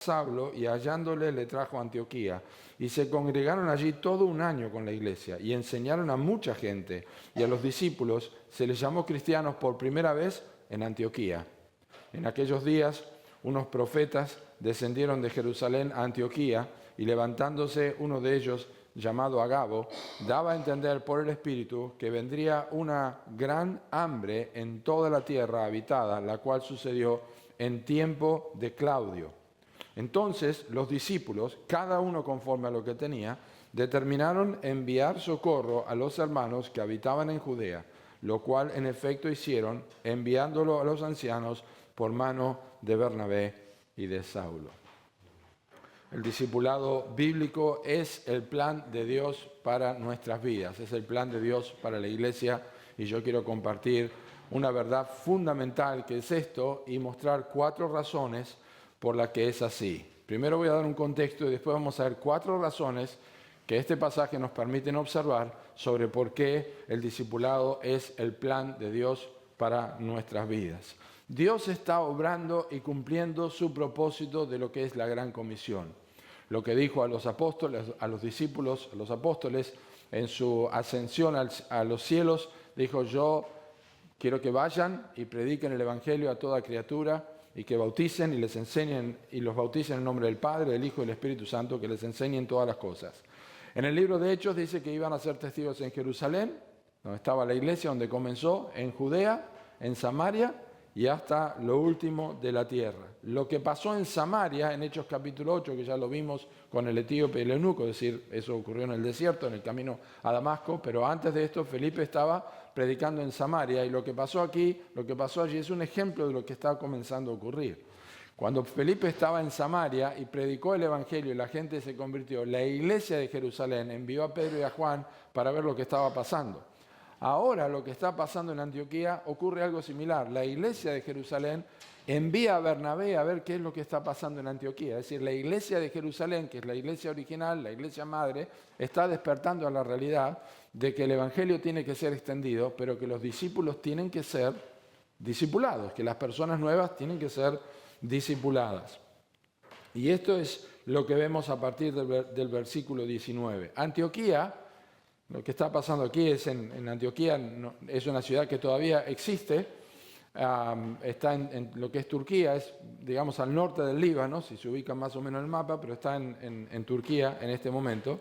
Saulo y hallándole le trajo a Antioquía. Y se congregaron allí todo un año con la iglesia y enseñaron a mucha gente. Y a los discípulos se les llamó cristianos por primera vez en Antioquía. En aquellos días unos profetas descendieron de Jerusalén a Antioquía y levantándose uno de ellos, llamado Agabo, daba a entender por el Espíritu que vendría una gran hambre en toda la tierra habitada, la cual sucedió en tiempo de Claudio. Entonces los discípulos, cada uno conforme a lo que tenía, determinaron enviar socorro a los hermanos que habitaban en Judea, lo cual en efecto hicieron, enviándolo a los ancianos por mano de Bernabé y de Saulo. El discipulado bíblico es el plan de Dios para nuestras vidas, es el plan de Dios para la iglesia, y yo quiero compartir una verdad fundamental que es esto y mostrar 4 razones por las que es así. Primero voy a dar un contexto y después vamos a ver 4 razones que este pasaje nos permiten observar sobre por qué el discipulado es el plan de Dios para nuestras vidas. Dios está obrando y cumpliendo su propósito de lo que es la gran comisión. Lo que dijo a los apóstoles, a los discípulos, a los apóstoles, en su ascensión a los cielos, dijo: yo quiero que vayan y prediquen el Evangelio a toda criatura y que bauticen y les enseñen y los bauticen en nombre del Padre, del Hijo y del Espíritu Santo, que les enseñen todas las cosas. En el libro de Hechos dice que iban a ser testigos en Jerusalén, donde estaba la iglesia, donde comenzó, en Judea, en Samaria y hasta lo último de la tierra. Lo que pasó en Samaria, en Hechos capítulo 8, que ya lo vimos con el etíope y el eunuco, es decir, eso ocurrió en el desierto, en el camino a Damasco, pero antes de esto Felipe estaba predicando en Samaria, y lo que pasó aquí, lo que pasó allí es un ejemplo de lo que está comenzando a ocurrir. Cuando Felipe estaba en Samaria y predicó el Evangelio y la gente se convirtió, la iglesia de Jerusalén envió a Pedro y a Juan para ver lo que estaba pasando. Ahora lo que está pasando en Antioquía ocurre algo similar. La iglesia de Jerusalén envía a Bernabé a ver qué es lo que está pasando en Antioquía. Es decir, la iglesia de Jerusalén, que es la iglesia original, la iglesia madre, está despertando a la realidad de que el Evangelio tiene que ser extendido, pero que los discípulos tienen que ser discipulados, que las personas nuevas tienen que ser discipuladas. Y esto es lo que vemos a partir del versículo 19. Antioquía, lo que está pasando aquí es en Antioquía, es una ciudad que todavía existe, está en lo que es Turquía, es digamos al norte del Líbano, si se ubica más o menos en el mapa, pero está en Turquía en este momento.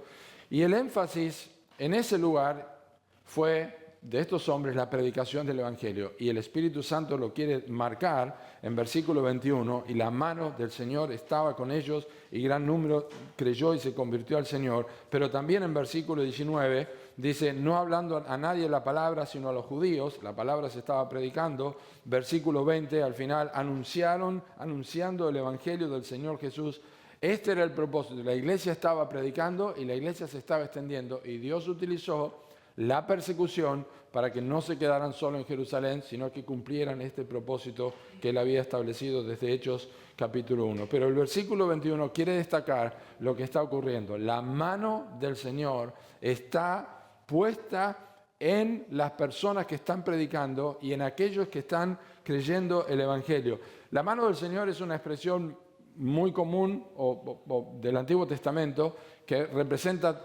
Y el énfasis en ese lugar fue de estos hombres la predicación del Evangelio, y el Espíritu Santo lo quiere marcar en versículo 21, y la mano del Señor estaba con ellos y gran número creyó y se convirtió al Señor. Pero también en versículo 19 dice: no hablando a nadie la palabra sino a los judíos, la palabra se estaba predicando. Versículo 20 al final, anunciando el Evangelio del Señor Jesús. Este era el propósito, la iglesia estaba predicando y la iglesia se estaba extendiendo, y Dios utilizó la persecución para que no se quedaran solo en Jerusalén, sino que cumplieran este propósito que él había establecido desde Hechos capítulo 1. Pero el versículo 21 quiere destacar lo que está ocurriendo. La mano del Señor está puesta en las personas que están predicando y en aquellos que están creyendo el Evangelio. La mano del Señor es una expresión muy común o del Antiguo Testamento que representa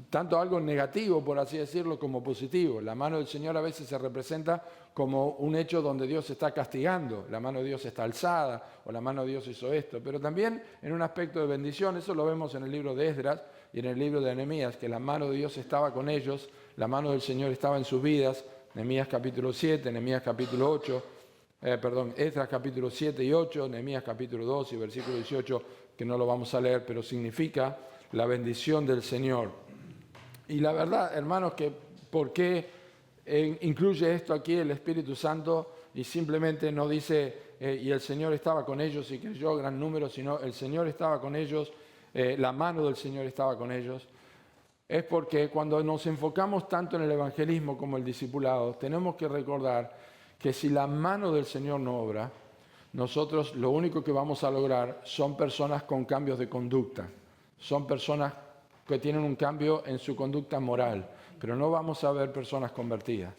tanto algo negativo, por así decirlo, como positivo. La mano del Señor a veces se representa como un hecho donde Dios está castigando, la mano de Dios está alzada, o la mano de Dios hizo esto, pero también en un aspecto de bendición. Eso lo vemos en el libro de Esdras y en el libro de Nehemías, que la mano de Dios estaba con ellos, la mano del Señor estaba en sus vidas. Nehemías capítulo 7, Nehemías capítulo 8, Esdras capítulo 7 y 8, Nehemías capítulo 2 y versículo 18, que no lo vamos a leer, pero significa la bendición del Señor. Y la verdad, hermanos, que ¿por qué incluye esto aquí el Espíritu Santo y simplemente no dice y el Señor estaba con ellos y creyó gran número, sino el Señor estaba con ellos, la mano del Señor estaba con ellos? Es porque cuando nos enfocamos tanto en el evangelismo como el discipulado, tenemos que recordar que si la mano del Señor no obra, nosotros lo único que vamos a lograr son personas con cambios de conducta, son personas que tienen un cambio en su conducta moral, pero no vamos a ver personas convertidas.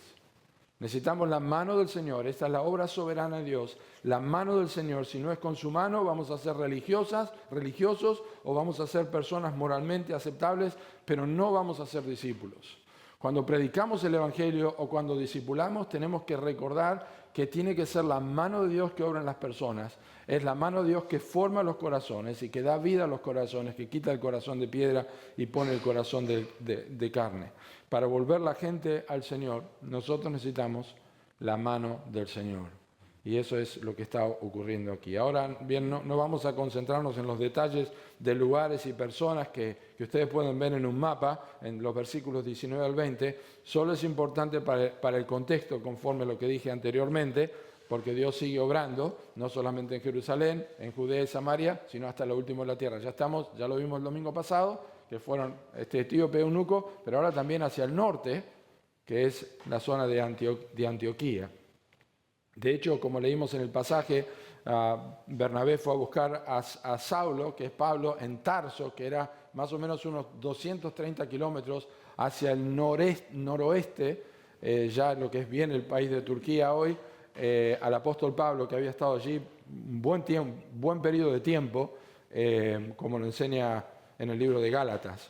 Necesitamos la mano del Señor. Esta es la obra soberana de Dios. La mano del Señor. Si no es con su mano, vamos a ser religiosos, o vamos a ser personas moralmente aceptables, pero no vamos a ser discípulos. Cuando predicamos el Evangelio o cuando discipulamos, tenemos que recordar que tiene que ser la mano de Dios que obra en las personas. Es la mano de Dios que forma los corazones y que da vida a los corazones, que quita el corazón de piedra y pone el corazón de carne. Para volver la gente al Señor, nosotros necesitamos la mano del Señor. Y eso es lo que está ocurriendo aquí. Ahora bien, no vamos a concentrarnos en los detalles de lugares y personas que ustedes pueden ver en un mapa, en los versículos 19 al 20. Solo es importante para el contexto, conforme a lo que dije anteriormente, porque Dios sigue obrando, no solamente en Jerusalén, en Judea y Samaria, sino hasta lo último de la tierra. Ya lo vimos el domingo pasado, que fueron etíope, eunuco, pero ahora también hacia el norte, que es la zona de Antioquía. De hecho, como leímos en el pasaje, Bernabé fue a buscar a Saulo, que es Pablo, en Tarso, que era más o menos unos 230 kilómetros hacia el noroeste, ya lo que es bien el país de Turquía hoy, al apóstol Pablo, que había estado allí un buen periodo de tiempo, como lo enseña en el libro de Gálatas.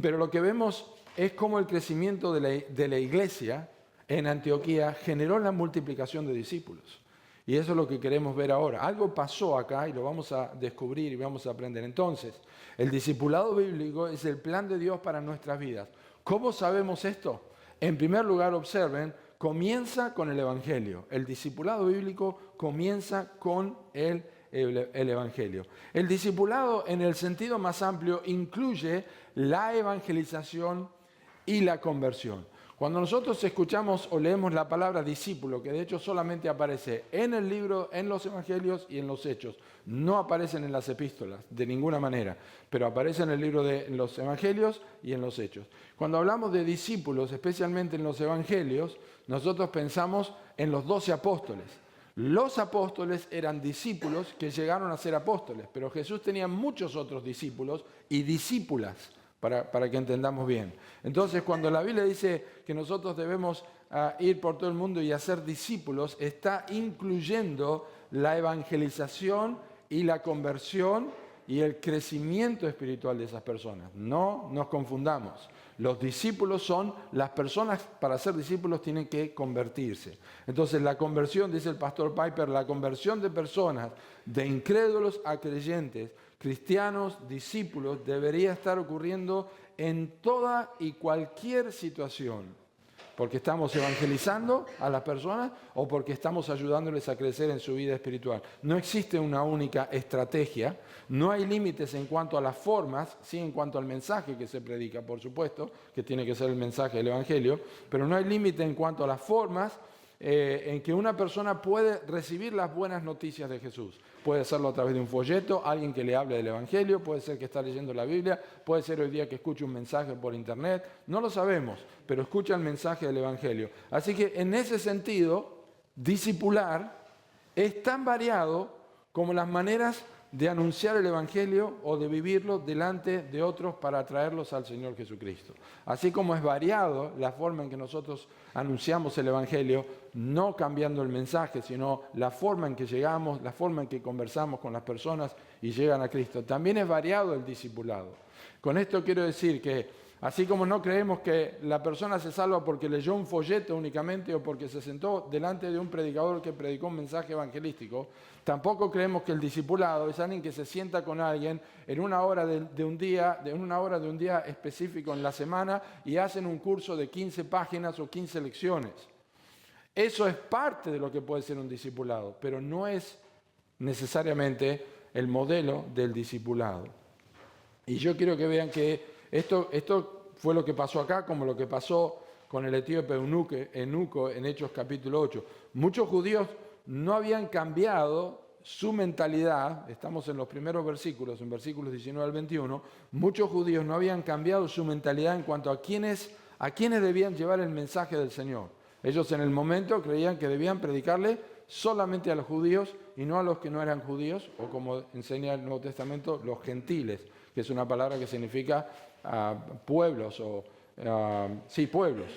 Pero lo que vemos es cómo el crecimiento de la iglesia en Antioquía generó la multiplicación de discípulos. Y eso es lo que queremos ver ahora. Algo pasó acá y lo vamos a descubrir y vamos a aprender. Entonces, el discipulado bíblico es el plan de Dios para nuestras vidas. ¿Cómo sabemos esto? En primer lugar, observen, comienza con el Evangelio. El discipulado bíblico comienza con el Evangelio. El discipulado, en el sentido más amplio, incluye la evangelización y la conversión. Cuando nosotros escuchamos o leemos la palabra discípulo, que de hecho solamente aparece en el libro, en los evangelios y en los hechos, no aparecen en las epístolas de ninguna manera, pero aparece en el libro de los evangelios y en los hechos. Cuando hablamos de discípulos, especialmente en los evangelios, nosotros pensamos en los 12 apóstoles. Los apóstoles eran discípulos que llegaron a ser apóstoles, pero Jesús tenía muchos otros discípulos y discípulas. Para que entendamos bien. Entonces, cuando la Biblia dice que nosotros debemos ir por todo el mundo y hacer discípulos, está incluyendo la evangelización y la conversión y el crecimiento espiritual de esas personas. No nos confundamos. Los discípulos son las personas, para ser discípulos tienen que convertirse. Entonces la conversión, dice el pastor Piper, la conversión de personas, de incrédulos a creyentes, cristianos, discípulos, debería estar ocurriendo en toda y cualquier situación. Porque estamos evangelizando a las personas o porque estamos ayudándoles a crecer en su vida espiritual. No existe una única estrategia, no hay límites en cuanto a las formas, sí en cuanto al mensaje que se predica, por supuesto, que tiene que ser el mensaje del Evangelio, pero no hay límite en cuanto a las formas en que una persona puede recibir las buenas noticias de Jesús. Puede hacerlo a través de un folleto, alguien que le hable del Evangelio, puede ser que está leyendo la Biblia, puede ser hoy día que escuche un mensaje por internet, no lo sabemos, pero escucha el mensaje del Evangelio. Así que en ese sentido, discipular es tan variado como las maneras de anunciar el Evangelio o de vivirlo delante de otros para atraerlos al Señor Jesucristo. Así como es variado la forma en que nosotros anunciamos el Evangelio, no cambiando el mensaje, sino la forma en que llegamos, la forma en que conversamos con las personas y llegan a Cristo. También es variado el discipulado. Con esto quiero decir que así como no creemos que la persona se salva porque leyó un folleto únicamente o porque se sentó delante de un predicador que predicó un mensaje evangelístico, tampoco creemos que el discipulado es alguien que se sienta con alguien en una hora de un día específico en la semana y hacen un curso de 15 páginas o 15 lecciones. Eso es parte de lo que puede ser un discipulado, pero no es necesariamente el modelo del discipulado. Y yo quiero que vean que esto fue lo que pasó acá, como lo que pasó con el etíope eunuco en Hechos capítulo 8. Muchos judíos no habían cambiado su mentalidad, estamos en los primeros versículos, en versículos 19 al 21, muchos judíos no habían cambiado su mentalidad en cuanto a quiénes debían llevar el mensaje del Señor. Ellos en el momento creían que debían predicarle solamente a los judíos y no a los que no eran judíos, o como enseña el Nuevo Testamento, los gentiles, que es una palabra que significa pueblos, pueblos.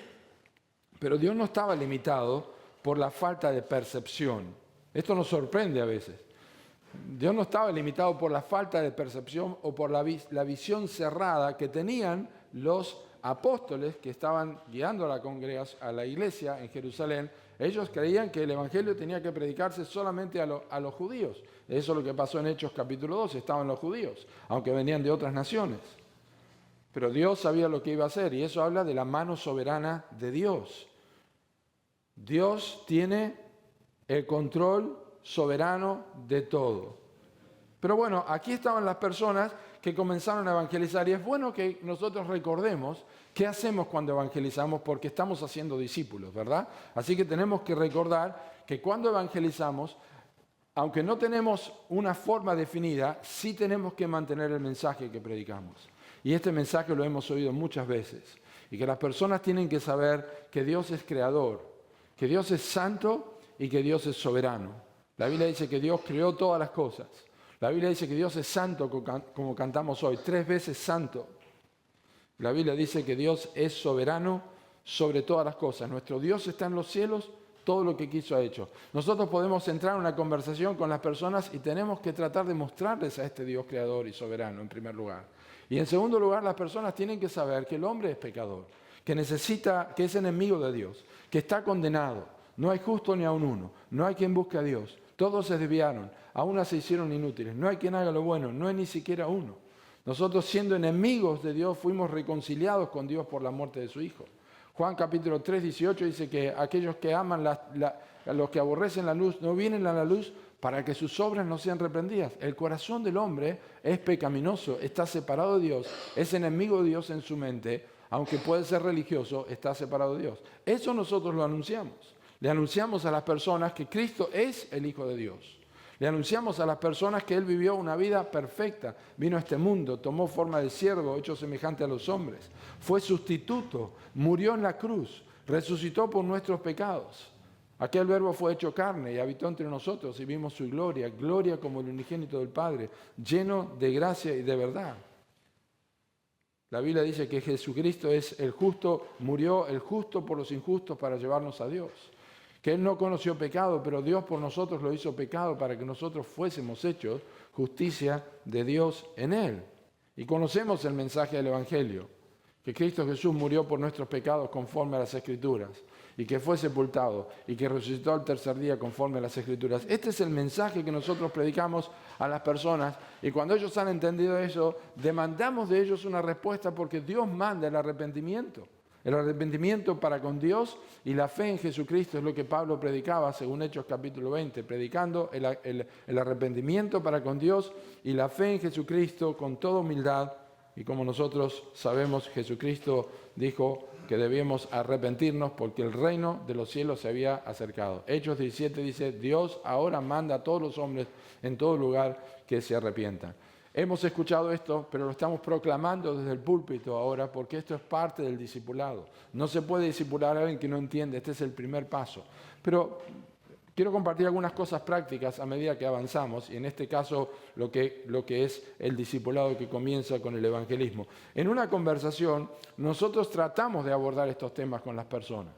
Pero Dios no estaba limitado por la falta de percepción. Esto nos sorprende a veces. Dios no estaba limitado por la falta de percepción o por la visión cerrada que tenían los apóstoles que estaban guiando a la congregación, a la iglesia en Jerusalén. Ellos creían que el evangelio tenía que predicarse solamente a los judíos. Eso es lo que pasó en Hechos capítulo 2, estaban los judíos, aunque venían de otras naciones. Pero Dios sabía lo que iba a hacer y eso habla de la mano soberana de Dios. Dios tiene el control soberano de todo. Pero bueno, aquí estaban las personas que comenzaron a evangelizar y es bueno que nosotros recordemos qué hacemos cuando evangelizamos porque estamos haciendo discípulos, ¿verdad? Así que tenemos que recordar que cuando evangelizamos, aunque no tenemos una forma definida, sí tenemos que mantener el mensaje que predicamos. Y este mensaje lo hemos oído muchas veces. Y que las personas tienen que saber que Dios es creador, que Dios es santo y que Dios es soberano. La Biblia dice que Dios creó todas las cosas. La Biblia dice que Dios es santo, como cantamos hoy, 3 veces santo. La Biblia dice que Dios es soberano sobre todas las cosas. Nuestro Dios está en los cielos, todo lo que quiso ha hecho. Nosotros podemos entrar en una conversación con las personas y tenemos que tratar de mostrarles a este Dios creador y soberano en primer lugar. Y en segundo lugar, las personas tienen que saber que el hombre es pecador, que que es enemigo de Dios, que está condenado. No hay justo ni aun uno, no hay quien busque a Dios. Todos se desviaron, a una se hicieron inútiles. No hay quien haga lo bueno, no hay ni siquiera uno. Nosotros siendo enemigos de Dios fuimos reconciliados con Dios por la muerte de su Hijo. Juan capítulo 3, 18 dice que aquellos que aman, a los que aborrecen la luz, no vienen a la luz para que sus obras no sean reprendidas. El corazón del hombre es pecaminoso, está separado de Dios, es enemigo de Dios en su mente, aunque puede ser religioso, está separado de Dios. Eso nosotros lo anunciamos. Le anunciamos a las personas que Cristo es el Hijo de Dios. Le anunciamos a las personas que Él vivió una vida perfecta, vino a este mundo, tomó forma de siervo, hecho semejante a los hombres, fue sustituto, murió en la cruz, resucitó por nuestros pecados. Aquel verbo fue hecho carne y habitó entre nosotros y vimos su gloria, gloria como el unigénito del Padre, lleno de gracia y de verdad. La Biblia dice que Jesucristo es el justo, murió el justo por los injustos para llevarnos a Dios. Que Él no conoció pecado, pero Dios por nosotros lo hizo pecado para que nosotros fuésemos hechos justicia de Dios en Él. Y conocemos el mensaje del Evangelio, que Cristo Jesús murió por nuestros pecados conforme a las Escrituras, y que fue sepultado, y que resucitó al tercer día conforme a las Escrituras. Este es el mensaje que nosotros predicamos a las personas, y cuando ellos han entendido eso, demandamos de ellos una respuesta porque Dios manda el arrepentimiento. El arrepentimiento para con Dios y la fe en Jesucristo es lo que Pablo predicaba según Hechos capítulo 20, predicando el arrepentimiento para con Dios y la fe en Jesucristo con toda humildad. Y como nosotros sabemos, Jesucristo dijo que debíamos arrepentirnos porque el reino de los cielos se había acercado. Hechos 17 dice, Dios ahora manda a todos los hombres en todo lugar que se arrepientan. Hemos escuchado esto, pero lo estamos proclamando desde el púlpito ahora porque esto es parte del discipulado. No se puede discipular a alguien que no entiende, este es el primer paso. Pero quiero compartir algunas cosas prácticas a medida que avanzamos, y en este caso lo que es el discipulado que comienza con el evangelismo. En una conversación, nosotros tratamos de abordar estos temas con las personas.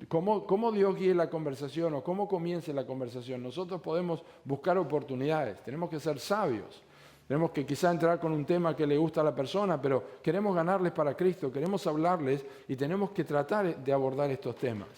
¿Cómo Dios guíe la conversación o cómo comience la conversación? Nosotros podemos buscar oportunidades, tenemos que ser sabios. Tenemos que quizá entrar con un tema que le gusta a la persona, pero queremos ganarles para Cristo, queremos hablarles y tenemos que tratar de abordar estos temas.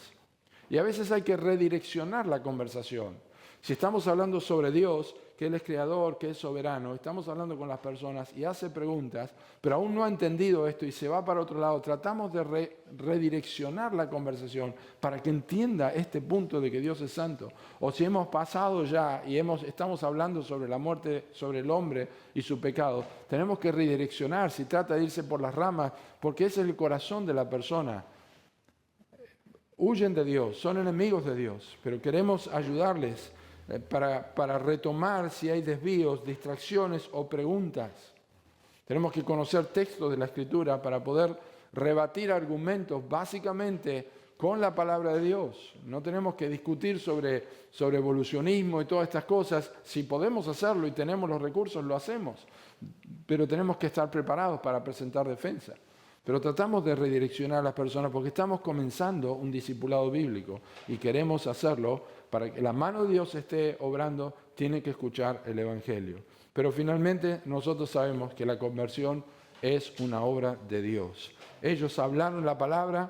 Y a veces hay que redireccionar la conversación. Si estamos hablando sobre Dios, que Él es creador, que es soberano, estamos hablando con las personas y hace preguntas, pero aún no ha entendido esto y se va para otro lado, tratamos de redireccionar la conversación para que entienda este punto de que Dios es santo. O si hemos pasado ya y estamos hablando sobre la muerte, sobre el hombre y su pecado, tenemos que redireccionar si trata de irse por las ramas, porque ese es el corazón de la persona. Huyen de Dios, son enemigos de Dios, pero queremos ayudarles para retomar si hay desvíos, distracciones o preguntas. Tenemos que conocer textos de la Escritura para poder rebatir argumentos básicamente con la palabra de Dios. No tenemos que discutir sobre evolucionismo y todas estas cosas. Si podemos hacerlo y tenemos los recursos, lo hacemos. Pero tenemos que estar preparados para presentar defensa. pero tratamos de redireccionar a las personas porque estamos comenzando un discipulado bíblico y queremos hacerlo para que la mano de Dios esté obrando, tiene que escuchar el Evangelio. Pero finalmente nosotros sabemos que la conversión es una obra de Dios. Ellos hablaron la palabra,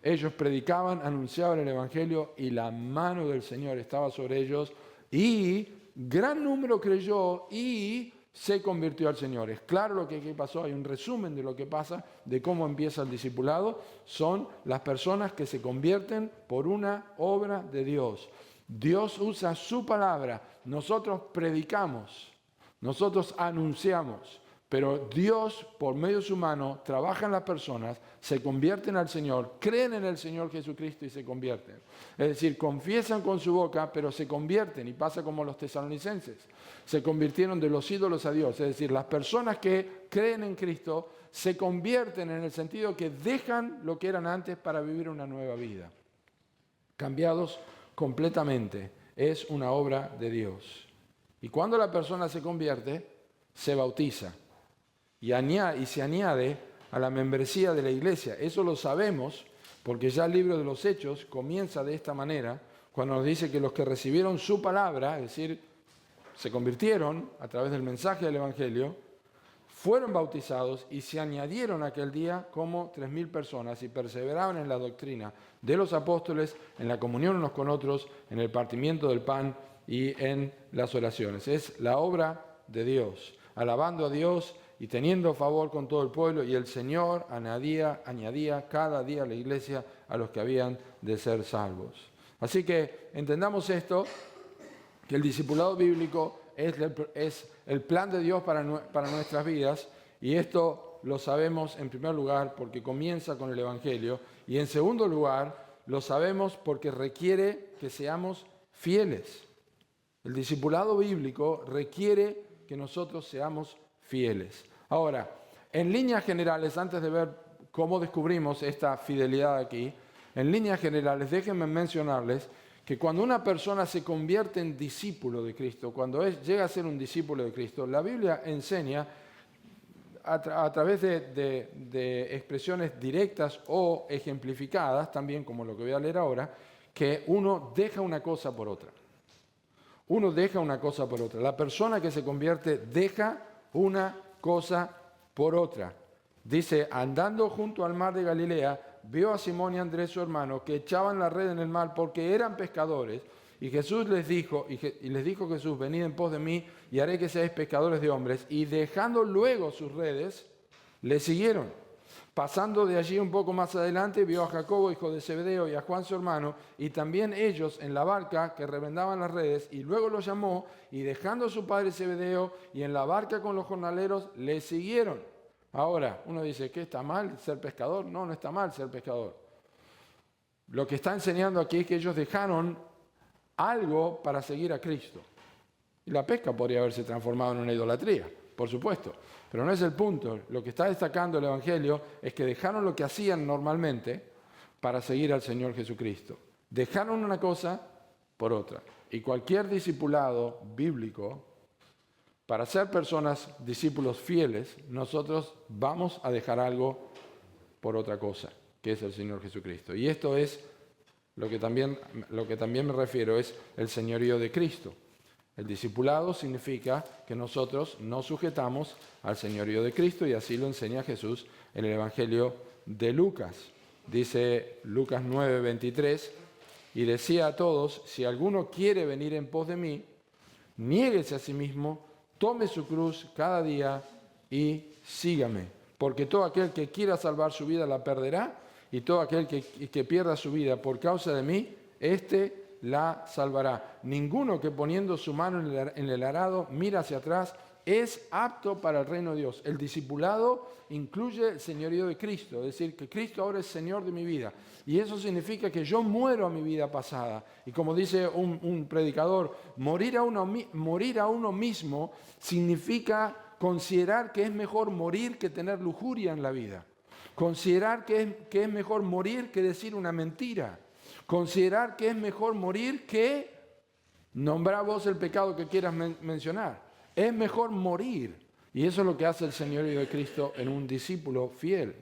ellos predicaban, anunciaban el Evangelio y la mano del Señor estaba sobre ellos y gran número creyó y se convirtió al Señor. Es claro lo que aquí pasó, hay un resumen de lo que pasa, de cómo empieza el discipulado. Son las personas que se convierten por una obra de Dios. Dios usa su palabra, nosotros predicamos, nosotros anunciamos, pero Dios, por medio de su mano, trabaja en las personas, se convierten al Señor, creen en el Señor Jesucristo y se convierten. Es decir, confiesan con su boca, pero se convierten, y pasa como los tesalonicenses. Se convirtieron de los ídolos a Dios. Es decir, las personas que creen en Cristo se convierten en el sentido que dejan lo que eran antes para vivir una nueva vida. Cambiados completamente. Es una obra de Dios. Y cuando la persona se convierte, se bautiza. Y se añade a la membresía de la iglesia. Eso lo sabemos porque ya el libro de los Hechos comienza de esta manera, cuando nos dice que los que recibieron su palabra, es decir, se convirtieron a través del mensaje del Evangelio, fueron bautizados y se añadieron aquel día como 3.000 personas y perseveraban en la doctrina de los apóstoles, en la comunión unos con otros, en el partimiento del pan y en las oraciones. Es la obra de Dios, alabando a Dios y teniendo favor con todo el pueblo, y el Señor añadía cada día a la iglesia a los que habían de ser salvos. Así que entendamos esto, que el discipulado bíblico es el plan de Dios para nuestras vidas, y esto lo sabemos en primer lugar porque comienza con el Evangelio, y en segundo lugar lo sabemos porque requiere que seamos fieles. El discipulado bíblico requiere que nosotros seamos fieles. Ahora, en líneas generales, antes de ver cómo descubrimos esta fidelidad aquí, en líneas generales, déjenme mencionarles que cuando una persona se convierte en discípulo de Cristo, cuando llega a ser un discípulo de Cristo, la Biblia enseña a través de expresiones directas o ejemplificadas, también como lo que voy a leer ahora, que uno deja una cosa por otra. Uno deja una cosa por otra. La persona que se convierte deja una cosa por otra. Dice, andando junto al mar de Galilea, vio a Simón y Andrés su hermano que echaban la red en el mar porque eran pescadores. Y Jesús les dijo, les dijo Jesús, venid en pos de mí y haré que seáis pescadores de hombres. Y dejando luego sus redes, le siguieron. Pasando de allí un poco más adelante, vio a Jacobo, hijo de Zebedeo, y a Juan su hermano, y también ellos en la barca que remendaban las redes, y luego los llamó, y dejando a su padre Zebedeo, y en la barca con los jornaleros, le siguieron. Ahora, uno dice, ¿qué está mal ser pescador? No, no está mal ser pescador. Lo que está enseñando aquí es que ellos dejaron algo para seguir a Cristo. Y la pesca podría haberse transformado en una idolatría, por supuesto. Pero no es el punto. Lo que está destacando el Evangelio es que dejaron lo que hacían normalmente para seguir al Señor Jesucristo. Dejaron una cosa por otra. Y cualquier discipulado bíblico, para ser personas, discípulos fieles, nosotros vamos a dejar algo por otra cosa, que es el Señor Jesucristo. Y esto es lo que también me refiero, es el señorío de Cristo. El discipulado significa que nosotros nos sujetamos al señorío de Cristo, y así lo enseña Jesús en el Evangelio de Lucas. Dice Lucas 9:23, y decía a todos, si alguno quiere venir en pos de mí, niéguese a sí mismo, tome su cruz cada día y sígame. Porque todo aquel que quiera salvar su vida la perderá, y todo aquel que pierda su vida por causa de mí, la salvará. Ninguno que poniendo su mano en el arado mira hacia atrás es apto para el reino de Dios. El discipulado incluye el señorío de Cristo, es decir, que Cristo ahora es Señor de mi vida. Y eso significa que yo muero a mi vida pasada. Y como dice un predicador, morir a uno mismo significa considerar que es mejor morir que tener lujuria en la vida. Considerar que es mejor morir que decir una mentira. Considerar que es mejor morir que nombrar vos el pecado que quieras mencionar. Es mejor morir. Y eso es lo que hace el señorío de Cristo en un discípulo fiel.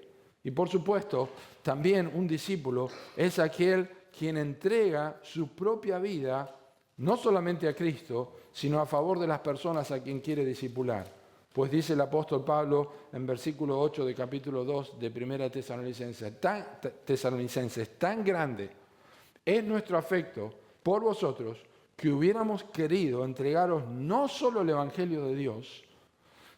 Y por supuesto, también un discípulo es aquel quien entrega su propia vida, no solamente a Cristo, sino a favor de las personas a quien quiere discipular. Pues dice el apóstol Pablo en versículo 8 de capítulo 2 de 1 Tesalonicenses, tan grande es nuestro afecto por vosotros que hubiéramos querido entregaros no solo el Evangelio de Dios,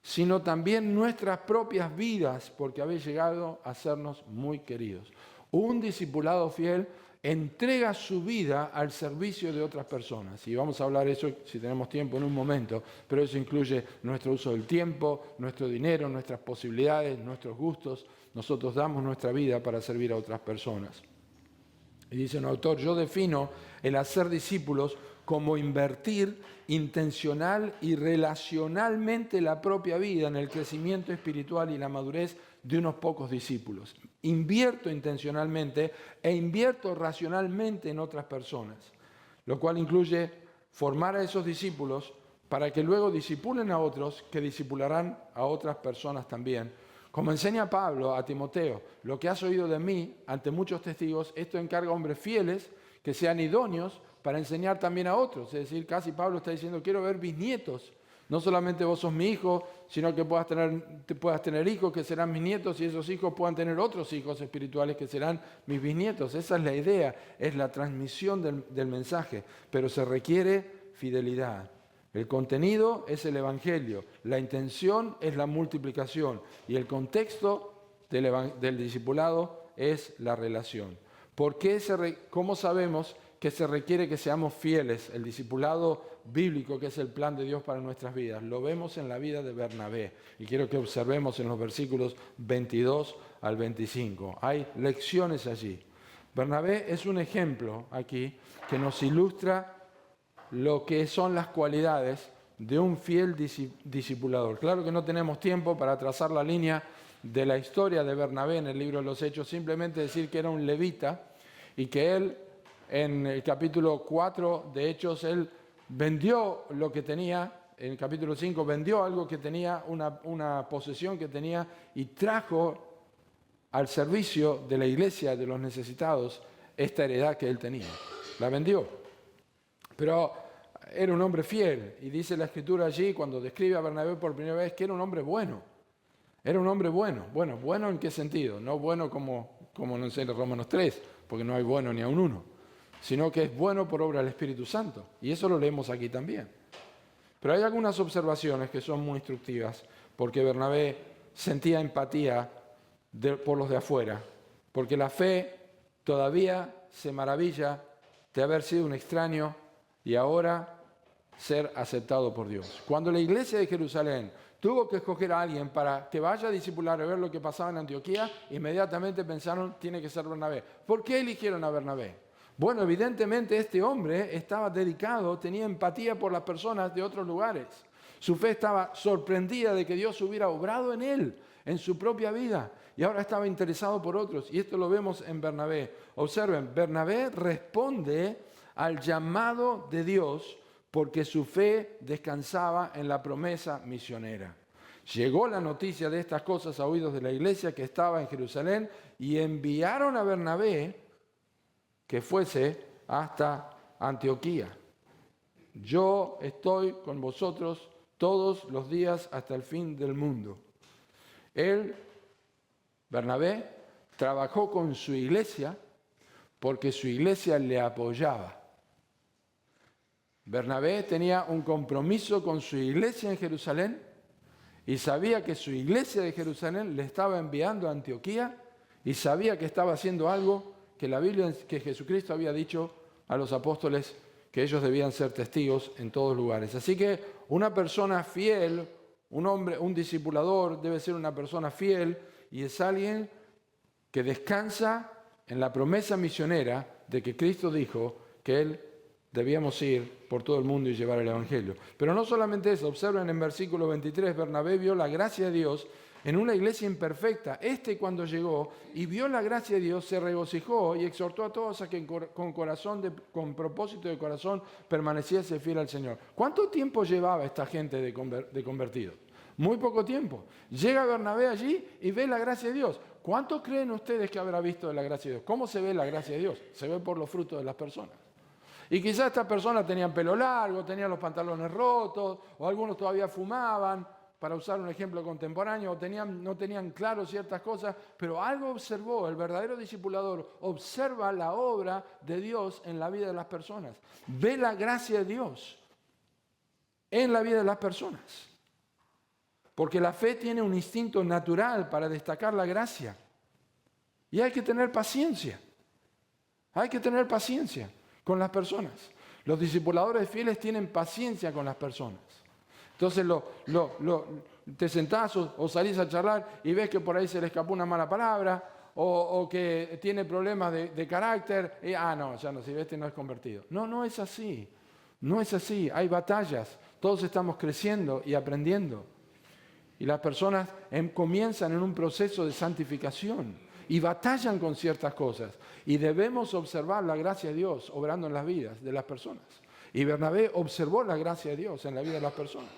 sino también nuestras propias vidas, porque habéis llegado a sernos muy queridos. Un discipulado fiel entrega su vida al servicio de otras personas. Y vamos a hablar de eso si tenemos tiempo en un momento, pero eso incluye nuestro uso del tiempo, nuestro dinero, nuestras posibilidades, nuestros gustos. Nosotros damos nuestra vida para servir a otras personas. Y dice un autor, yo defino el hacer discípulos como invertir intencional y relacionalmente la propia vida en el crecimiento espiritual y la madurez de unos pocos discípulos. Invierto intencionalmente e invierto racionalmente en otras personas, lo cual incluye formar a esos discípulos para que luego discipulen a otros que discipularán a otras personas también. Como enseña Pablo a Timoteo, lo que has oído de mí ante muchos testigos, esto encarga a hombres fieles que sean idóneos para enseñar también a otros. Es decir, casi Pablo está diciendo, quiero ver bisnietos. No solamente vos sos mi hijo, sino que puedas tener hijos que serán mis nietos y esos hijos puedan tener otros hijos espirituales que serán mis bisnietos. Esa es la idea, es la transmisión del mensaje, pero se requiere fidelidad. El contenido es el Evangelio, la intención es la multiplicación y el contexto del discipulado es la relación. ¿Cómo sabemos que se requiere que seamos fieles? El discipulado bíblico, que es el plan de Dios para nuestras vidas, lo vemos en la vida de Bernabé. Y quiero que observemos en los versículos 22 al 25. Hay lecciones allí. Bernabé es un ejemplo aquí que nos ilustra lo que son las cualidades de un fiel discipulador. Claro que no tenemos tiempo para trazar la línea de la historia de Bernabé en el libro de los Hechos, simplemente decir que era un levita y que él, en el capítulo 4 de Hechos, él vendió lo que tenía, en el capítulo 5 vendió algo que tenía, una posesión que tenía y trajo al servicio de la iglesia de los necesitados esta heredad que él tenía. La vendió. Pero era un hombre fiel y dice la Escritura allí, cuando describe a Bernabé por primera vez, que era un hombre bueno. Era un hombre bueno. Bueno, ¿bueno en qué sentido? No bueno como no sé, en Romanos 3, porque no hay bueno ni a un uno, sino que es bueno por obra del Espíritu Santo. Y eso lo leemos aquí también. Pero hay algunas observaciones que son muy instructivas, porque Bernabé sentía empatía por los de afuera, porque la fe todavía se maravilla de haber sido un extraño y ahora ser aceptado por Dios. Cuando la iglesia de Jerusalén tuvo que escoger a alguien para que vaya a discipular y ver lo que pasaba en Antioquía, inmediatamente pensaron, tiene que ser Bernabé. ¿Por qué eligieron a Bernabé? Bueno, evidentemente este hombre estaba dedicado, tenía empatía por las personas de otros lugares. Su fe estaba sorprendida de que Dios hubiera obrado en él, en su propia vida, y ahora estaba interesado por otros. Y esto lo vemos en Bernabé. Observen, Bernabé responde al llamado de Dios porque su fe descansaba en la promesa misionera. Llegó la noticia de estas cosas a oídos de la iglesia que estaba en Jerusalén y enviaron a Bernabé que fuese hasta Antioquía. Yo estoy con vosotros todos los días hasta el fin del mundo. Él, Bernabé, trabajó con su iglesia porque su iglesia le apoyaba. Bernabé tenía un compromiso con su iglesia en Jerusalén y sabía que su iglesia de Jerusalén le estaba enviando a Antioquía y sabía que estaba haciendo algo que la Biblia, que Jesucristo había dicho a los apóstoles que ellos debían ser testigos en todos lugares. Así que una persona fiel, un discipulador debe ser una persona fiel y es alguien que descansa en la promesa misionera de que Cristo dijo que Él debíamos ir por todo el mundo y llevar el Evangelio. Pero no solamente eso, observen en versículo 23, Bernabé vio la gracia de Dios en una iglesia imperfecta. Cuando llegó y vio la gracia de Dios, se regocijó y exhortó a todos a que con propósito de corazón permaneciese fiel al Señor. ¿Cuánto tiempo llevaba esta gente de convertidos? Muy poco tiempo. Llega Bernabé allí y ve la gracia de Dios. ¿Cuánto creen ustedes que habrá visto de la gracia de Dios? ¿Cómo se ve la gracia de Dios? Se ve por los frutos de las personas. Y quizás estas personas tenían pelo largo, tenían los pantalones rotos, o algunos todavía fumaban, para usar un ejemplo contemporáneo, o no tenían claro ciertas cosas, pero algo observó. El verdadero discipulador observa la obra de Dios en la vida de las personas. Ve la gracia de Dios en la vida de las personas. Porque la fe tiene un instinto natural para destacar la gracia. Y hay que tener paciencia. Hay que tener paciencia con las personas. Los discipuladores fieles tienen paciencia con las personas. Entonces te sentás o salís a charlar y ves que por ahí se le escapó una mala palabra o que tiene problemas de carácter. Y, no, ya no, si este no es convertido. No es así. No es así. Hay batallas. Todos estamos creciendo y aprendiendo. Y las personas comienzan en un proceso de santificación y batallan con ciertas cosas. Y debemos observar la gracia de Dios obrando en las vidas de las personas. Y Bernabé observó la gracia de Dios en la vida de las personas.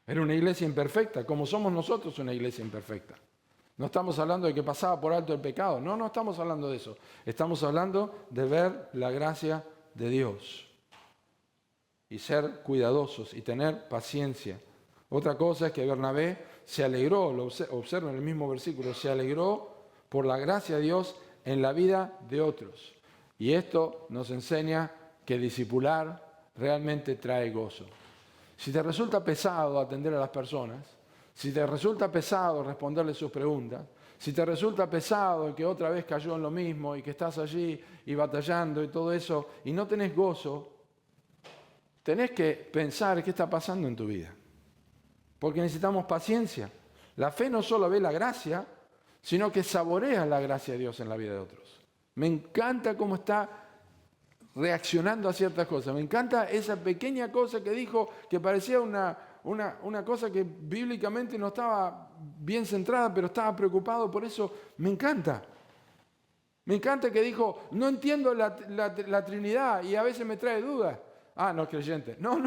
Era una iglesia imperfecta, como somos nosotros una iglesia imperfecta. No estamos hablando de que pasaba por alto el pecado. No estamos hablando de eso. Estamos hablando de ver la gracia de Dios. Y ser cuidadosos y tener paciencia. Otra cosa es que Bernabé se alegró, lo observa en el mismo versículo, se alegró por la gracia de Dios en la vida de otros. Y esto nos enseña que discipular realmente trae gozo. Si te resulta pesado atender a las personas, si te resulta pesado responderles sus preguntas, si te resulta pesado que otra vez cayó en lo mismo y que estás allí y batallando y todo eso y no tenés gozo, tenés que pensar qué está pasando en tu vida. Porque necesitamos paciencia. La fe no solo ve la gracia, sino que saborea la gracia de Dios en la vida de otros. Me encanta cómo está reaccionando a ciertas cosas. Me encanta esa pequeña cosa que dijo que parecía una cosa que bíblicamente no estaba bien centrada, pero estaba preocupado por eso. Me encanta. Me encanta que dijo, no entiendo la Trinidad y a veces me trae dudas. No es creyente. No.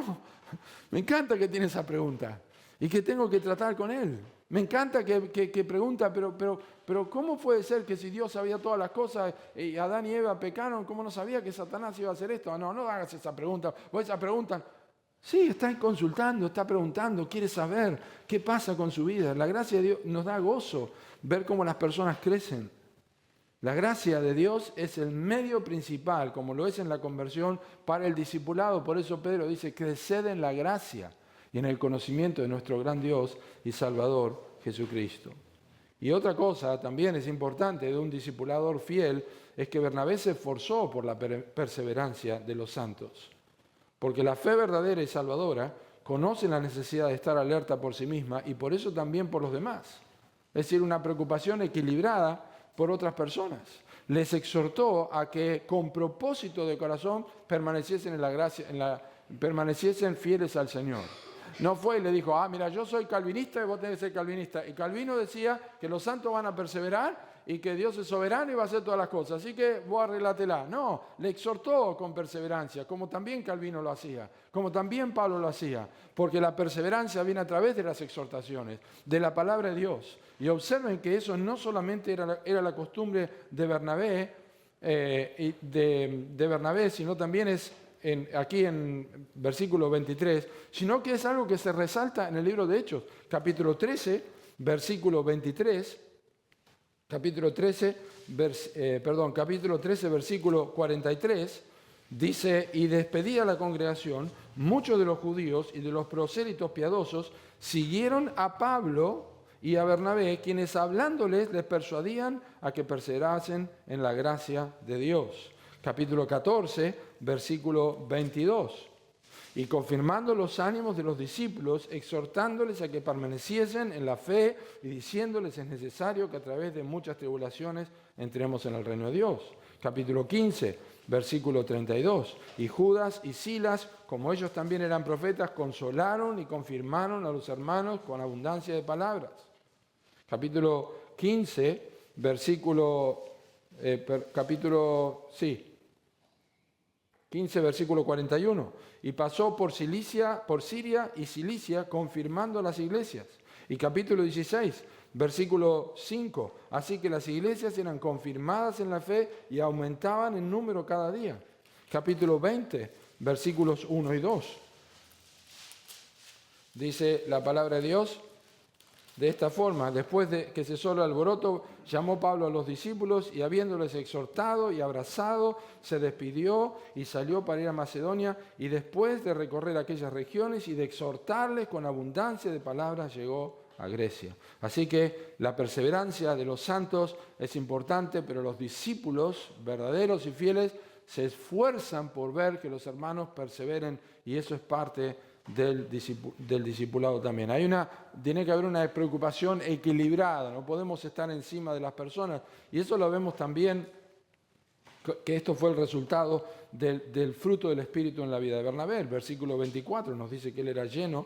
Me encanta que tiene esa pregunta. Y que tengo que tratar con él. Me encanta que pregunta, pero ¿cómo puede ser que si Dios sabía todas las cosas y Adán y Eva pecaron, cómo no sabía que Satanás iba a hacer esto? No hagas esa pregunta. O esa pregunta, sí, está consultando, está preguntando, quiere saber qué pasa con su vida. La gracia de Dios nos da gozo ver cómo las personas crecen. La gracia de Dios es el medio principal, como lo es en la conversión, para el discipulado. Por eso Pedro dice, creced en la gracia y en el conocimiento de nuestro gran Dios y Salvador Jesucristo. Y otra cosa también es importante de un discipulador fiel, es que Bernabé se esforzó por la perseverancia de los santos. Porque la fe verdadera y salvadora conoce la necesidad de estar alerta por sí misma y por eso también por los demás. Es decir, una preocupación equilibrada por otras personas. Les exhortó a que con propósito de corazón permaneciesen en la gracia, permaneciesen fieles al Señor. No fue y le dijo, mira, yo soy calvinista y vos tenés que ser calvinista. Y Calvino decía que los santos van a perseverar y que Dios es soberano y va a hacer todas las cosas. Así que vos arreglátela. No, le exhortó con perseverancia, como también Calvino lo hacía, como también Pablo lo hacía. Porque la perseverancia viene a través de las exhortaciones, de la palabra de Dios. Y observen que eso no solamente era la costumbre de Bernabé, Bernabé, sino también es aquí en versículo 23, sino que es algo que se resalta en el libro de Hechos, capítulo 13, versículo 23, capítulo 13, versículo 43, dice, y despedida la congregación, muchos de los judíos y de los prosélitos piadosos siguieron a Pablo y a Bernabé, quienes hablándoles les persuadían a que perseverasen en la gracia de Dios. Capítulo 14, versículo 22. Y confirmando los ánimos de los discípulos, exhortándoles a que permaneciesen en la fe y diciéndoles es necesario que a través de muchas tribulaciones entremos en el reino de Dios. Capítulo 15, versículo 32. Y Judas y Silas, como ellos también eran profetas, consolaron y confirmaron a los hermanos con abundancia de palabras. Capítulo 15, versículo 15, versículo 41. Y pasó por Siria y Cilicia, confirmando las iglesias. Y capítulo 16, versículo 5. Así que las iglesias eran confirmadas en la fe y aumentaban en número cada día. Capítulo 20, versículos 1 y 2. Dice la palabra de Dios de esta forma: después de que cesó el alboroto, llamó Pablo a los discípulos y habiéndoles exhortado y abrazado, se despidió y salió para ir a Macedonia, y después de recorrer aquellas regiones y de exhortarles con abundancia de palabras, llegó a Grecia. Así que la perseverancia de los santos es importante, pero los discípulos verdaderos y fieles se esfuerzan por ver que los hermanos perseveren, y eso es parte del discipulado también. Tiene que haber una preocupación equilibrada, no podemos estar encima de las personas, y eso lo vemos también, que esto fue el resultado del fruto del Espíritu en la vida de Bernabé. El versículo 24 nos dice que él era lleno,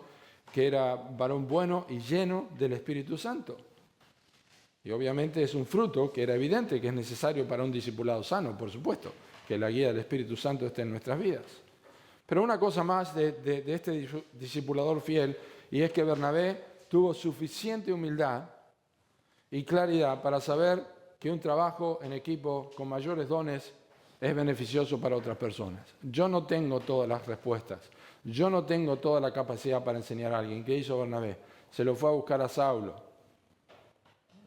que era varón bueno y lleno del Espíritu Santo. Y obviamente es un fruto que era evidente que es necesario para un discipulado sano, por supuesto, que la guía del Espíritu Santo esté en nuestras vidas. Pero una cosa más de este discipulador fiel, y es que Bernabé tuvo suficiente humildad y claridad para saber que un trabajo en equipo con mayores dones es beneficioso para otras personas. Yo no tengo todas las respuestas, yo no tengo toda la capacidad para enseñar a alguien. ¿Qué hizo Bernabé? Se lo fue a buscar a Saulo.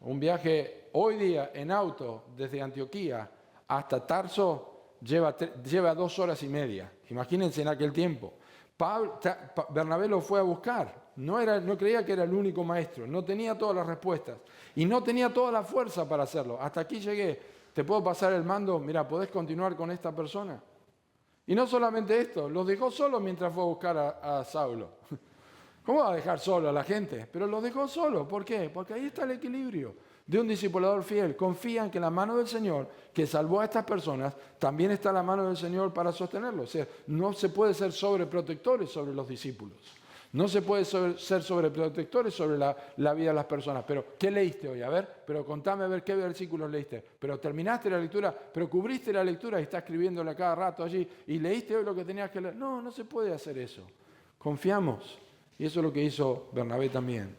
Un viaje hoy día en auto desde Antioquía hasta Tarso lleva 2 horas y media. Imagínense en aquel tiempo. Bernabé lo fue a buscar. No creía que era el único maestro. No tenía todas las respuestas. Y no tenía toda la fuerza para hacerlo. Hasta aquí llegué. ¿Te puedo pasar el mando? Mira, ¿podés continuar con esta persona? Y no solamente esto. Los dejó solos mientras fue a buscar a Saulo. ¿Cómo va a dejar solo a la gente? Pero los dejó solos. ¿Por qué? Porque ahí está el equilibrio de un discipulador fiel. Confía en que la mano del Señor, que salvó a estas personas, también está la mano del Señor para sostenerlo. O sea, no se puede ser sobreprotectores sobre los discípulos. No se puede ser sobreprotectores sobre la vida de las personas. Pero, ¿qué leíste hoy? A ver, pero contame a ver qué versículos leíste. Pero terminaste la lectura, pero cubriste la lectura y estás escribiéndola cada rato allí y leíste hoy lo que tenías que leer. No, no se puede hacer eso. Confiamos. Y eso es lo que hizo Bernabé también.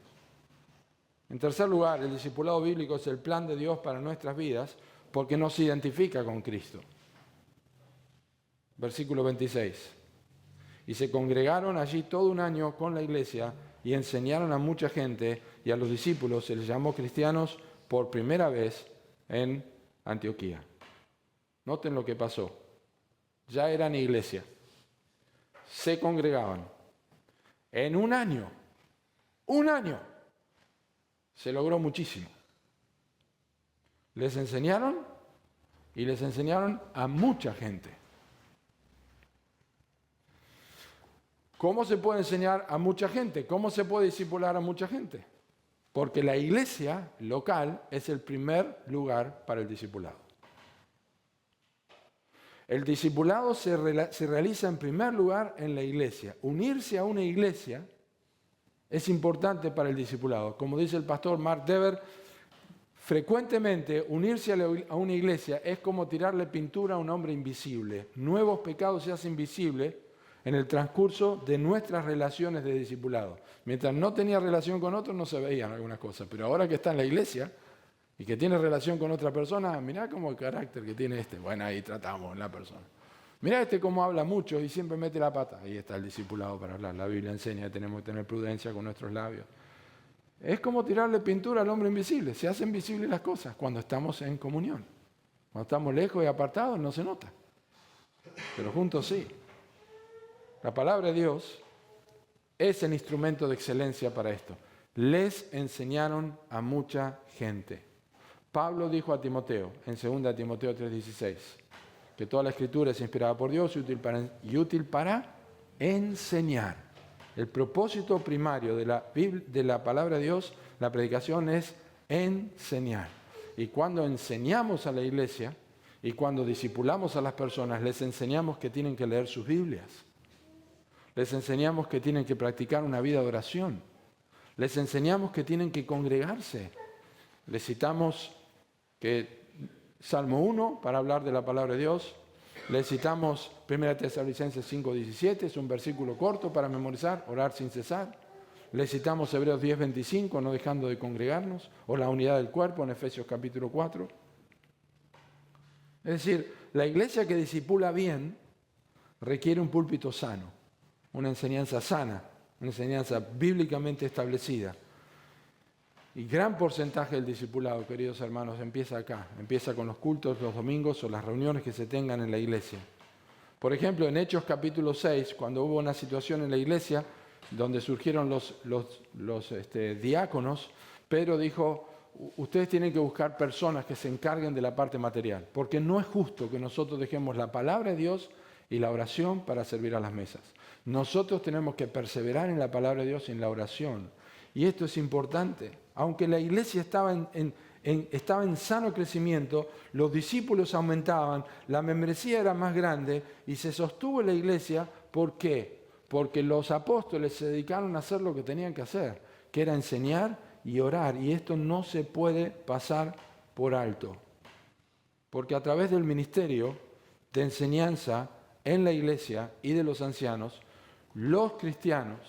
En tercer lugar, el discipulado bíblico es el plan de Dios para nuestras vidas porque nos identifica con Cristo. Versículo 26. Y se congregaron allí todo un año con la iglesia y enseñaron a mucha gente, y a los discípulos se les llamó cristianos por primera vez en Antioquía. Noten lo que pasó. Ya eran iglesia. Se congregaban. En un año, se logró muchísimo. Les enseñaron y les enseñaron a mucha gente. ¿Cómo se puede enseñar a mucha gente? ¿Cómo se puede discipular a mucha gente? Porque la iglesia local es el primer lugar para el discipulado. El discipulado se realiza en primer lugar en la iglesia. Unirse a una iglesia es importante para el discipulado. Como dice el pastor Mark Dever, frecuentemente unirse a una iglesia es como tirarle pintura a un hombre invisible. Nuevos pecados se hacen visibles en el transcurso de nuestras relaciones de discipulado. Mientras no tenía relación con otros no se veían algunas cosas, pero ahora que está en la iglesia y que tiene relación con otra persona, mirá cómo el carácter que tiene este. Bueno, ahí tratamos en la persona. Mirá este cómo habla mucho y siempre mete la pata. Ahí está el discipulado para hablar. La Biblia enseña que tenemos que tener prudencia con nuestros labios. Es como tirarle pintura al hombre invisible. Se hacen visibles las cosas cuando estamos en comunión. Cuando estamos lejos y apartados no se nota. Pero juntos sí. La palabra de Dios es el instrumento de excelencia para esto. Les enseñaron a mucha gente. Pablo dijo a Timoteo, en 2 Timoteo 3:16, que toda la Escritura es inspirada por Dios y útil para enseñar. El propósito primario de la palabra de Dios, la predicación, es enseñar. Y cuando enseñamos a la iglesia y cuando discipulamos a las personas, les enseñamos que tienen que leer sus Biblias. Les enseñamos que tienen que practicar una vida de oración. Les enseñamos que tienen que congregarse. Les citamos Salmo 1 para hablar de la palabra de Dios. Les citamos 1 Tesalonicenses 5:17, es un versículo corto para memorizar, orar sin cesar. Le citamos Hebreos 10:25, no dejando de congregarnos, o la unidad del cuerpo en Efesios capítulo 4. Es decir, la iglesia que discipula bien requiere un púlpito sano, una enseñanza sana, una enseñanza bíblicamente establecida. Y gran porcentaje del discipulado, queridos hermanos, empieza acá, empieza con los cultos los domingos o las reuniones que se tengan en la iglesia. Por ejemplo, en Hechos capítulo 6, cuando hubo una situación en la iglesia donde surgieron los diáconos, Pedro dijo, ustedes tienen que buscar personas que se encarguen de la parte material, porque no es justo que nosotros dejemos la palabra de Dios y la oración para servir a las mesas. Nosotros tenemos que perseverar en la palabra de Dios y en la oración. Y esto es importante. Aunque la iglesia estaba en sano crecimiento, los discípulos aumentaban, la membresía era más grande y se sostuvo la iglesia. ¿Por qué? Porque los apóstoles se dedicaron a hacer lo que tenían que hacer, que era enseñar y orar. Y esto no se puede pasar por alto. Porque a través del ministerio de enseñanza en la iglesia y de los ancianos, los cristianos,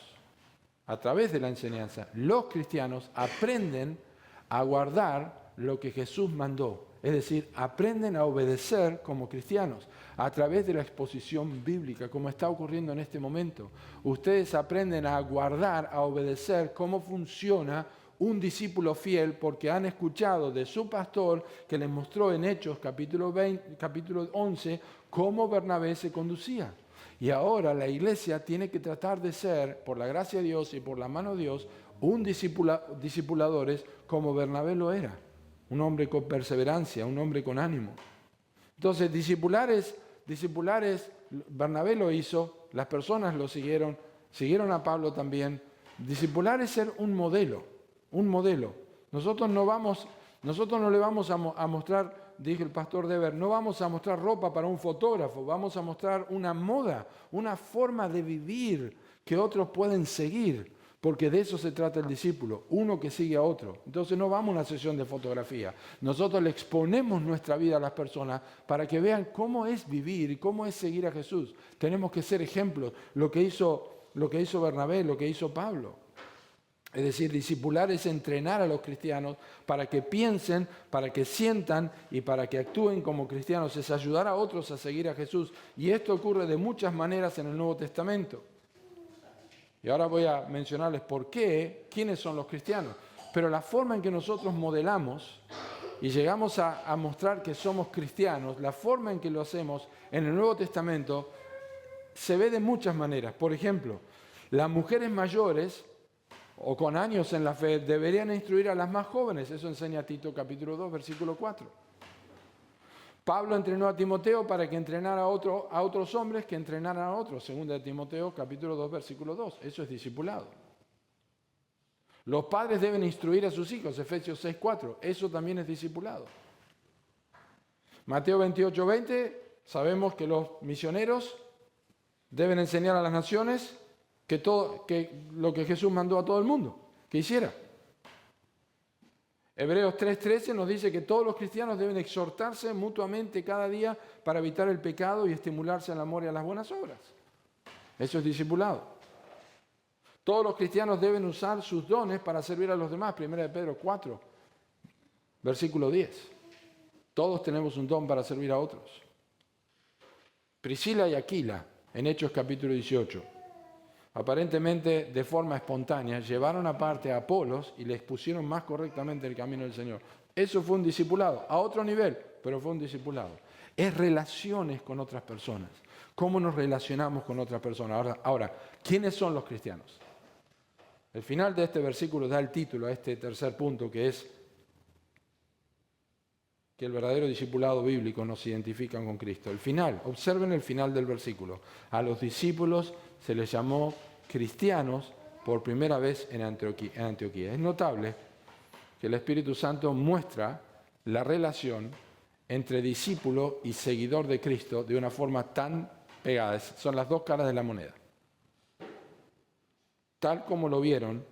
a través de la enseñanza, los cristianos aprenden a guardar lo que Jesús mandó. Es decir, aprenden a obedecer como cristianos a través de la exposición bíblica, como está ocurriendo en este momento. Ustedes aprenden a guardar, a obedecer cómo funciona un discípulo fiel porque han escuchado de su pastor que les mostró en Hechos capítulo 11 cómo Bernabé se conducía. Y ahora la iglesia tiene que tratar de ser, por la gracia de Dios y por la mano de Dios, un discipuladores como Bernabé lo era. Un hombre con perseverancia, un hombre con ánimo. Entonces, discipulares, Bernabé lo hizo, las personas lo siguieron a Pablo también. Discipular es ser un modelo. Nosotros no le vamos a mostrar, dijo el pastor Dever, no vamos a mostrar ropa para un fotógrafo, vamos a mostrar una moda, una forma de vivir que otros pueden seguir, porque de eso se trata el discípulo, uno que sigue a otro. Entonces no vamos a una sesión de fotografía, nosotros le exponemos nuestra vida a las personas para que vean cómo es vivir y cómo es seguir a Jesús. Tenemos que ser ejemplos, lo que hizo Bernabé, lo que hizo Pablo. Es decir, discipular es entrenar a los cristianos para que piensen, para que sientan y para que actúen como cristianos. Es ayudar a otros a seguir a Jesús. Y esto ocurre de muchas maneras en el Nuevo Testamento. Y ahora voy a mencionarles por qué, quiénes son los cristianos. Pero la forma en que nosotros modelamos y llegamos a mostrar que somos cristianos, la forma en que lo hacemos en el Nuevo Testamento, se ve de muchas maneras. Por ejemplo, las mujeres mayores o con años en la fe deberían instruir a las más jóvenes. Eso enseña Tito capítulo 2, versículo 4. Pablo entrenó a Timoteo para que entrenara a otros hombres que entrenaran a otros. Segunda de Timoteo capítulo 2, versículo 2. Eso es discipulado. Los padres deben instruir a sus hijos. Efesios 6, 4. Eso también es discipulado. Mateo 28, 20. Sabemos que los misioneros deben enseñar a las naciones que lo que Jesús mandó a todo el mundo que hiciera. Hebreos 3:13 nos dice que todos los cristianos deben exhortarse mutuamente cada día para evitar el pecado y estimularse al amor y a las buenas obras. Eso es discipulado. Todos los cristianos deben usar sus dones para servir a los demás. 1 de Pedro 4, versículo 10. Todos tenemos un don para servir a otros. Priscila y Aquila, en Hechos capítulo 18. Aparentemente de forma espontánea, llevaron aparte a Apolos y le expusieron más correctamente el camino del Señor. Eso fue un discipulado, a otro nivel, pero fue un discipulado. Es relaciones con otras personas. ¿Cómo nos relacionamos con otras personas? Ahora, ¿quiénes son los cristianos? El final de este versículo da el título a este tercer punto, que es que el verdadero discipulado bíblico nos identifica con Cristo. El final, observen el final del versículo. A los discípulos se les llamó cristianos por primera vez en Antioquía. Es notable que el Espíritu Santo muestra la relación entre discípulo y seguidor de Cristo de una forma tan pegada. Son las dos caras de la moneda. Tal como lo vieron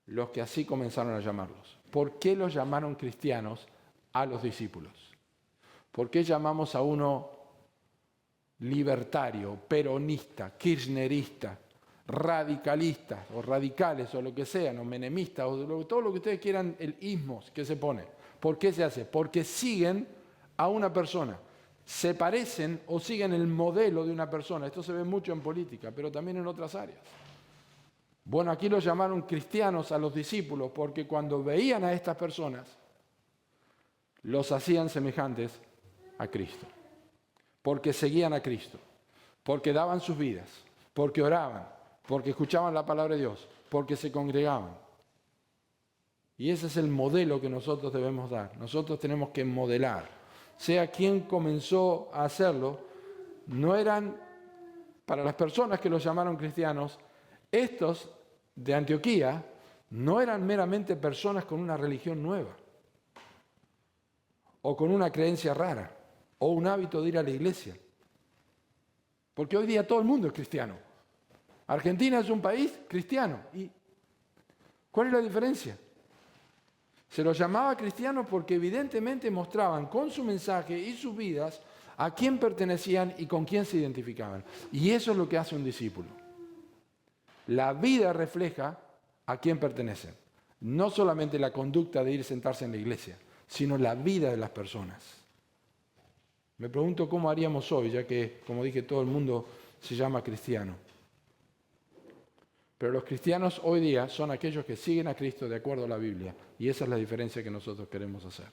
los que así comenzaron a llamarlos. ¿Por qué los llamaron cristianos a los discípulos? ¿Por qué llamamos a uno libertario, peronista, kirchnerista, radicalistas o radicales o lo que sean, o menemistas, o todo lo que ustedes quieran, el ismos que se pone. ¿Por qué se hace? Porque siguen a una persona. Se parecen o siguen el modelo de una persona. Esto se ve mucho en política, pero también en otras áreas. Bueno, aquí los llamaron cristianos a los discípulos porque cuando veían a estas personas, los hacían semejantes a Cristo. Porque seguían a Cristo, porque daban sus vidas, porque oraban, porque escuchaban la palabra de Dios, porque se congregaban. Y ese es el modelo que nosotros debemos dar. Nosotros tenemos que modelar. Sea quien comenzó a hacerlo, no eran, para las personas que los llamaron cristianos, estos de Antioquía no eran meramente personas con una religión nueva, o con una creencia rara, o un hábito de ir a la iglesia. Porque hoy día todo el mundo es cristiano. Argentina es un país cristiano. ¿Y cuál es la diferencia? Se los llamaba cristianos porque evidentemente mostraban con su mensaje y sus vidas a quién pertenecían y con quién se identificaban. Y eso es lo que hace un discípulo. La vida refleja a quién pertenecen. No solamente la conducta de ir a sentarse en la iglesia, sino la vida de las personas. Me pregunto cómo haríamos hoy, ya que, como dije, todo el mundo se llama cristiano. Pero los cristianos hoy día son aquellos que siguen a Cristo de acuerdo a la Biblia. Y esa es la diferencia que nosotros queremos hacer.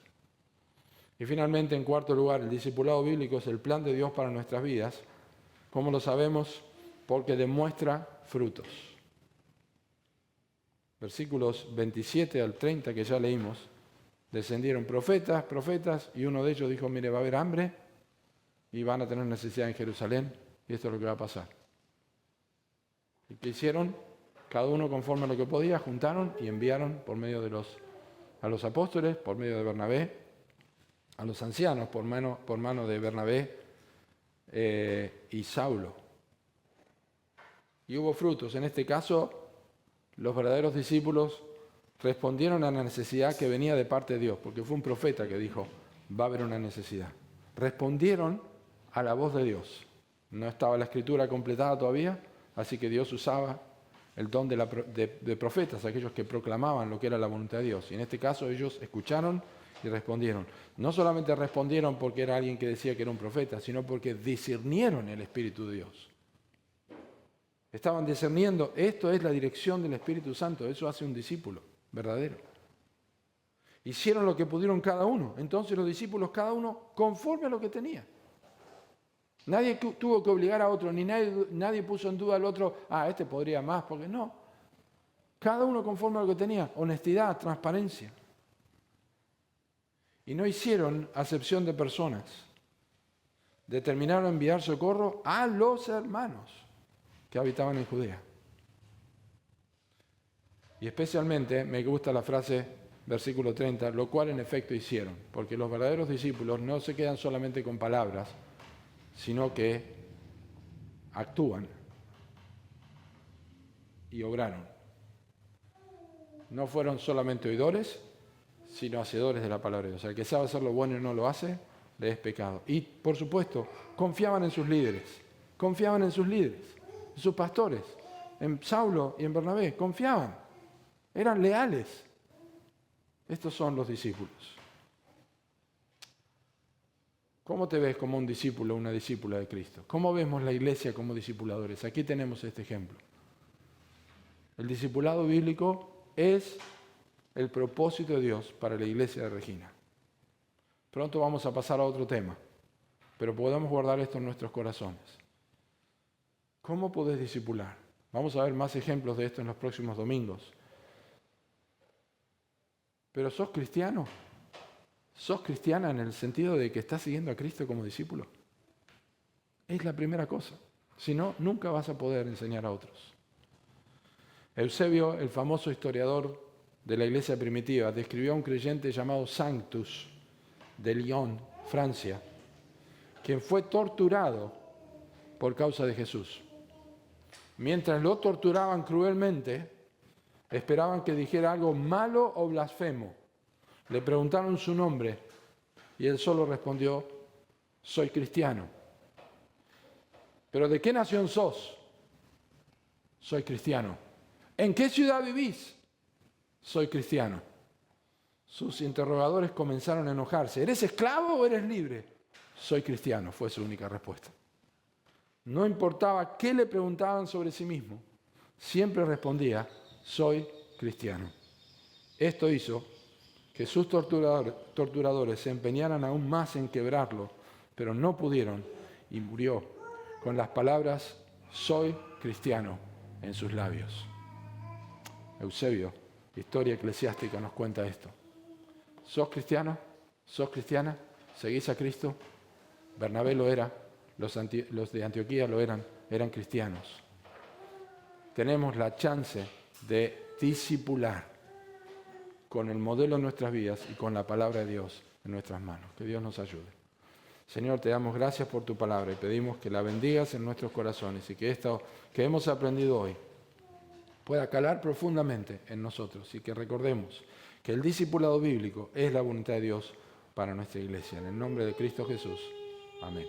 Y finalmente, en cuarto lugar, el discipulado bíblico es el plan de Dios para nuestras vidas. ¿Cómo lo sabemos? Porque demuestra frutos. Versículos 27 al 30 que ya leímos. Descendieron profetas, y uno de ellos dijo, mire, va a haber hambre y van a tener necesidad en Jerusalén. Y esto es lo que va a pasar. ¿Y qué hicieron? Cada uno conforme a lo que podía, juntaron y enviaron por medio de a los apóstoles, por medio de Bernabé, a los ancianos, por mano de Bernabé y Saulo. Y hubo frutos. En este caso, los verdaderos discípulos respondieron a la necesidad que venía de parte de Dios, porque fue un profeta que dijo, va a haber una necesidad. Respondieron a la voz de Dios. No estaba la escritura completada todavía, así que Dios usaba el don de profetas, aquellos que proclamaban lo que era la voluntad de Dios. Y en este caso ellos escucharon y respondieron. No solamente respondieron porque era alguien que decía que era un profeta, sino porque discernieron el Espíritu de Dios. Estaban discerniendo, esto es la dirección del Espíritu Santo, eso hace un discípulo verdadero. Hicieron lo que pudieron cada uno, entonces los discípulos cada uno conforme a lo que tenía. Nadie tuvo que obligar a otro, ni nadie puso en duda al otro, este podría más, porque no. Cada uno conforme a lo que tenía, honestidad, transparencia. Y no hicieron acepción de personas. Determinaron enviar socorro a los hermanos que habitaban en Judea. Y especialmente me gusta la frase, versículo 30, lo cual en efecto hicieron, porque los verdaderos discípulos no se quedan solamente con palabras, sino que actúan y obraron. No fueron solamente oidores, sino hacedores de la palabra de Dios. El que sabe hacer lo bueno y no lo hace, le es pecado. Y, por supuesto, confiaban en sus líderes, en sus pastores, en Saulo y en Bernabé, confiaban, eran leales. Estos son los discípulos. ¿Cómo te ves como un discípulo o una discípula de Cristo? ¿Cómo vemos la iglesia como discipuladores? Aquí tenemos este ejemplo. El discipulado bíblico es el propósito de Dios para la iglesia de Regina. Pronto vamos a pasar a otro tema, pero podemos guardar esto en nuestros corazones. ¿Cómo podés discipular? Vamos a ver más ejemplos de esto en los próximos domingos. ¿Pero sos cristiano? ¿Sos cristiana en el sentido de que estás siguiendo a Cristo como discípulo? Es la primera cosa. Si no, nunca vas a poder enseñar a otros. Eusebio, el famoso historiador de la iglesia primitiva, describió a un creyente llamado Sanctus de Lyon, Francia, quien fue torturado por causa de Jesús. Mientras lo torturaban cruelmente, esperaban que dijera algo malo o blasfemo. Le preguntaron su nombre y él solo respondió, soy cristiano. ¿Pero de qué nación sos? Soy cristiano. ¿En qué ciudad vivís? Soy cristiano. Sus interrogadores comenzaron a enojarse. ¿Eres esclavo o eres libre? Soy cristiano, fue su única respuesta. No importaba qué le preguntaban sobre sí mismo, siempre respondía, soy cristiano. Esto hizo que sus torturadores se empeñaran aún más en quebrarlo, pero no pudieron y murió con las palabras, soy cristiano, en sus labios. Eusebio, Historia Eclesiástica, nos cuenta esto. ¿Sos cristiano? ¿Sos cristiana? ¿Seguís a Cristo? Bernabé lo era, los de Antioquía lo eran cristianos. Tenemos la chance de discipular con el modelo de nuestras vidas y con la palabra de Dios en nuestras manos. Que Dios nos ayude. Señor, te damos gracias por tu palabra y pedimos que la bendigas en nuestros corazones y que esto que hemos aprendido hoy pueda calar profundamente en nosotros y que recordemos que el discipulado bíblico es la voluntad de Dios para nuestra iglesia. En el nombre de Cristo Jesús. Amén.